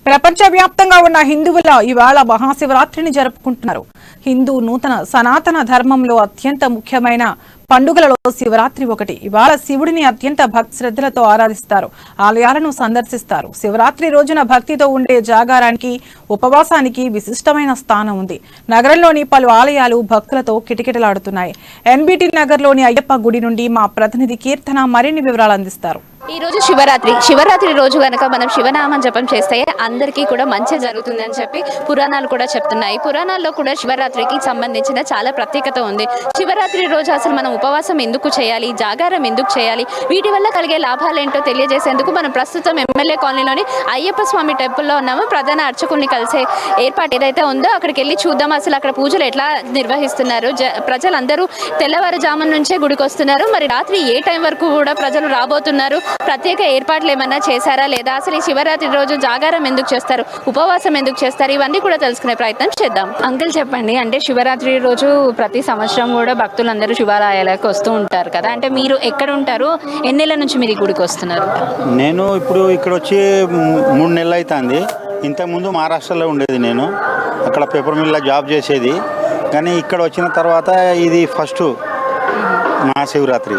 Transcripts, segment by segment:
ప్రపంచవ్యాప్తంగా ఉన్న హిందువుల ఇవాళ మహాశివరాత్రిని జరుపుకుంటున్నారు. హిందూ నూతన సనాతన ధర్మంలో అత్యంత ముఖ్యమైన పండుగలలో శివరాత్రి ఒకటి. ఇవాళ శివుడిని అత్యంత భక్తి శ్రద్ధలతో ఆరాధిస్తారు, ఆలయాలను సందర్శిస్తారు. శివరాత్రి రోజున భక్తితో ఉండే జాగారానికి, ఉపవాసానికి విశిష్టమైన స్థానం ఉంది. నగరంలోని పలు ఆలయాలు భక్తులతో కిటకిటలాడుతున్నాయి. ఎన్బిటి నగర్లోని అయ్యప్ప గుడి నుండి మా ప్రతినిధి కీర్తన మరిన్ని వివరాలు అందిస్తారు. ఈ రోజు శివరాత్రి రోజు కనుక మనం శివనామం జపం చేస్తే అందరికీ కూడా మంచి జరుగుతుందని చెప్పి పురాణాలు కూడా చెప్తున్నాయి. పురాణాల్లో కూడా శివరాత్రికి సంబంధించిన చాలా ప్రత్యేకత ఉంది. శివరాత్రి రోజు అసలు మనం ఉపవాసం ఎందుకు చేయాలి, జాగారం ఎందుకు చేయాలి, వీటి వల్ల కలిగే లాభాలేంటో తెలియజేసేందుకు మనం ప్రస్తుతం ఎమ్మెల్యే కాలనీలోని అయ్యప్ప స్వామి టెంపుల్లో ఉన్నాము. ప్రధాన అర్చకుల్ని కలిసే ఏర్పాటు ఏదైతే ఉందో అక్కడికి వెళ్ళి చూద్దాం. అసలు అక్కడ పూజలు ఎట్లా నిర్వహిస్తున్నారు, ప్రజలందరూ తెల్లవారుజామున నుంచే గుడికి వస్తున్నారు. మరి రాత్రి ఏ టైం వరకు కూడా ప్రజలు రాబోతున్నారు, ప్రత్యేక ఏర్పాట్లు ఏమన్నా చేశారా లేదా, అసలు ఈ శివరాత్రి రోజు జాగారం ఎందుకు చేస్తారు, ఉపవాసం ఎందుకు చేస్తారు, ఇవన్నీ కూడా తెలుసుకునే ప్రయత్నం చేద్దాం. అంకుల్ చెప్పండి, అంటే శివరాత్రి రోజు ప్రతి సంవత్సరం కూడా భక్తులందరూ శివాలయాలకు వస్తూ ఉంటారు కదా, అంటే మీరు ఎక్కడ ఉంటారు, ఎన్నేళ్ల నుంచి మీరు ఈ గుడికి వస్తున్నారు? నేను ఇప్పుడు ఇక్కడ వచ్చి 3 నెలలు అవుతుంది. ఇంతకుముందు మహారాష్ట్రలో ఉండేది, నేను అక్కడ పేపర్ మిల్లో జాబ్ చేసేది. కానీ ఇక్కడ వచ్చిన తర్వాత ఇది ఫస్ట్ మహాశివరాత్రి.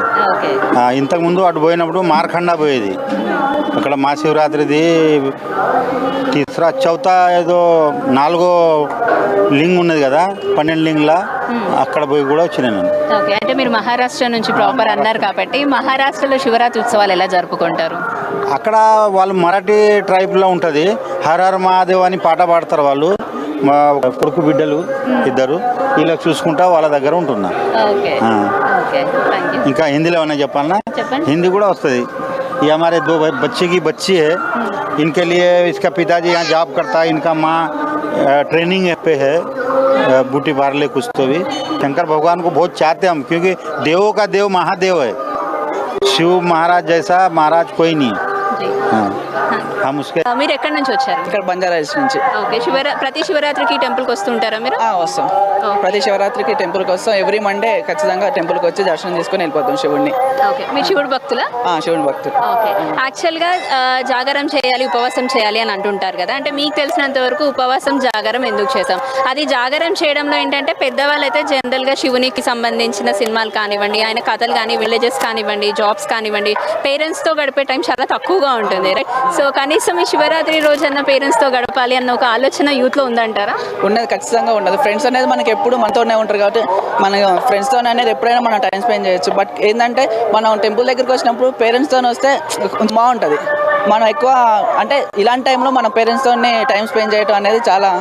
ఇంతకుముందు అటు పోయినప్పుడు మార్కండా పోయేది. అక్కడ మహాశివరాత్రిది తీసరా చౌతా ఏదో 4వ లింగ్ ఉన్నది కదా, 12 లింగ్ల, అక్కడ పోయి కూడా వచ్చినా నేను. ఓకే, అంటే మీరు మహారాష్ట్ర నుంచి ప్రాపర్ అన్నారు కాబట్టి మహారాష్ట్రలో శివరాత్రి ఉత్సవాలు ఎలా జరుపుకుంటారు? అక్కడ వాళ్ళు మరాఠీ ట్రైబ్లో ఉంటుంది. హర హర మహాదేవ్ అని పాట పాడతారు వాళ్ళు. మా కొడుకు బిడ్డలు ఇద్దరు, ఇలా చూసుకుంటా వాళ్ళ దగ్గర ఉంటున్నా. ఇంకా హిందీలో ఏమన్నా చెప్పాలన్నా? హిందీ కూడా వస్తుంది. ये हमारे 2 बच्चे की बच्ची है, इनके लिए इसका पिताजी यहाँ जॉब करता है, इनका माँ ट्रेनिंग पे है ब्यूटी पार्लर कुछ तो भी. शंकर भगवान को बहुत चाहते हम, क्योंकि देवों का देव महादेव है. शिव महाराज जैसा महाराज कोई नहीं है. మీరు ఎక్కడి నుంచి వచ్చారు? ఇక్కడ బంజారాస్ నుంచి. ఓకే, ప్రతి శివరాత్రికి టెంపుల్కి వస్తుంటారా మీరు? వస్తాం. ప్రతి శివరాత్రికి టెంపుల్కి వస్తాం. ఎవ్రీ మండే ఖచ్చితంగా టెంపుల్కి వచ్చి దర్శనం చేసుకుని వెళ్ళిపోతాం శివుడిని. ఓకే, మీరు శివుడు భక్తులా? శివుని భక్తులు. ఓకే, యాక్చువల్గా జాగారం చేయాలి, ఉపవాసం చేయాలి అని అంటుంటారు కదా, అంటే మీకు తెలిసినంత వరకు ఉపవాసం జాగారం ఎందుకు చేస్తాం? అది జాగారం చేయడంలో ఏంటంటే పెద్దవాళ్ళు అయితే జనరల్గా శివునికి సంబంధించిన సినిమాలు కానివ్వండి, ఆయన కథలు కానీ, విలేజెస్ కానివ్వండి, జాబ్స్ కానివ్వండి, పేరెంట్స్తో గడిపే టైం చాలా తక్కువగా ఉంటుంది. సో కనీసం ఈ శివరాత్రి రోజు అన్న పేరెంట్స్తో గడపాలి అన్న ఒక ఆలోచన యూత్లో ఉందంటారా? ఉన్నది, ఖచ్చితంగా ఉండదు. ఫ్రెండ్స్ అనేది మనకి ఎప్పుడు మనతోనే ఉంటారు కాబట్టి మన ఫ్రెండ్స్తో అనేది ఎప్పుడైనా మనం టైం స్పెండ్ చేయొచ్చు. బట్ ఏంటంటే మనం టెంపుల్ దగ్గరికి వచ్చినప్పుడు పేరెంట్స్తో వస్తే బాగుంటుంది. మనం ఎక్కువ అంటే ఇలాంటి టైంలో మన పేరెంట్స్తో టైం స్పెండ్ చేయడం అనేది చాలా